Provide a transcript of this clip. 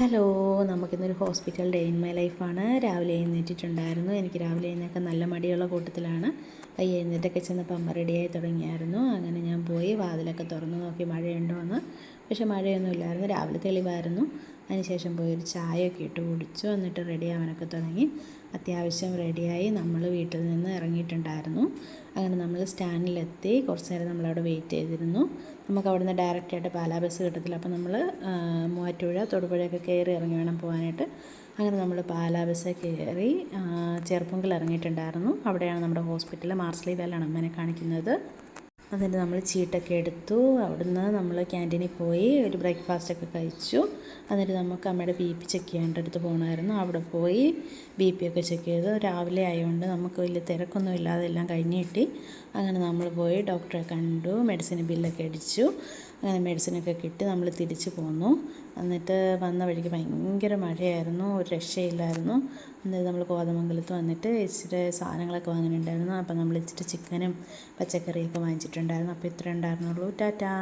Hello, നമുക്കിന്നൊരു hospital day in my ലൈഫാണ്. രാവിലെ എഴുന്നേറ്റിട്ടുണ്ടായിരുന്നു. എനിക്ക് രാവിലെ എഴുന്നേൽക്കാൻ നല്ല മടിയുള്ള കൂട്ടത്തിലാണ്. എഴുന്നേറ്റൊക്കെ ചെന്നപ്പോൾ അമ്മ റെഡിയായി തുടങ്ങിയായിരുന്നു. അങ്ങനെ ഞാൻ പോയി വാതിലൊക്കെ തുറന്ന് നോക്കി മഴയുണ്ടോ എന്ന്. പക്ഷേ മഴയൊന്നും ഇല്ലായിരുന്നു, രാവിലെ തെളിവായിരുന്നു. അതിനുശേഷം പോയി ഒരു ചായയൊക്കെ ഇട്ട് കുടിച്ചു. എന്നിട്ട് റെഡി ആവാനൊക്കെ തുടങ്ങി. അത്യാവശ്യം റെഡിയായി നമ്മൾ വീട്ടിൽ നിന്ന് ഇറങ്ങിയിട്ടുണ്ടായിരുന്നു. അങ്ങനെ നമ്മൾ സ്റ്റാൻഡിലെത്തി. കുറച്ച് നേരം നമ്മളവിടെ വെയിറ്റ് ചെയ്തിരുന്നു. നമുക്ക് അവിടെ നിന്ന് ഡയറക്റ്റായിട്ട് പാലാ ബസ് കിട്ടത്തില്ല. അപ്പോൾ നമ്മൾ മൂവാറ്റുപുഴ തൊടുപുഴയൊക്കെ കയറി ഇറങ്ങി വേണം പോകാനായിട്ട്. അങ്ങനെ നമ്മൾ പാലാ ബസ് കയറി ചെറുപ്പുങ്കൽ ഇറങ്ങിയിട്ടുണ്ടായിരുന്നു. അവിടെയാണ് നമ്മുടെ ഹോസ്പിറ്റൽ. മാർസ്ലി വേലാണ് അമ്മേനെ കാണിക്കുന്നത്. എന്നിട്ട് നമ്മൾ ചീട്ടൊക്കെ എടുത്തു. അവിടുന്ന് നമ്മൾ ക്യാൻറ്റീനിൽ പോയി ഒരു ബ്രേക്ക്ഫാസ്റ്റൊക്കെ കഴിച്ചു. എന്നിട്ട് നമുക്ക് അമ്മയുടെ ബി പി ചെക്ക് ചെയ്യേണ്ടടുത്ത് പോകണമായിരുന്നു. അവിടെ പോയി ബി പി ഒക്കെ ചെക്ക് ചെയ്തു. രാവിലെ ആയതുകൊണ്ട് നമുക്ക് വലിയ തിരക്കൊന്നും ഇല്ലാതെ എല്ലാം കഴിഞ്ഞ് കിട്ടി. അങ്ങനെ നമ്മൾ പോയി ഡോക്ടറെ കണ്ടു, മെഡിസിൻ ബില്ലൊക്കെ അടിച്ചു. അങ്ങനെ മെഡിസിനൊക്കെ കിട്ടി നമ്മൾ തിരിച്ച് പോന്നു. എന്നിട്ട് വന്ന വഴിക്ക് ഭയങ്കര മഴയായിരുന്നു, ഒരു രക്ഷയില്ലായിരുന്നു. എന്നിട്ട് നമ്മൾ കോതമംഗലത്ത് വന്നിട്ട് ഇച്ചിരി സാധനങ്ങളൊക്കെ വാങ്ങാനുണ്ടായിരുന്നു. അപ്പോൾ നമ്മൾ ഇച്ചിരി ചിക്കനും പച്ചക്കറിയൊക്കെ വാങ്ങിച്ചിട്ടുണ്ടായിരുന്നു. അപ്പോൾ ഇത്രേ ഉണ്ടായിരുന്നുള്ളൂ. ടാറ്റാ.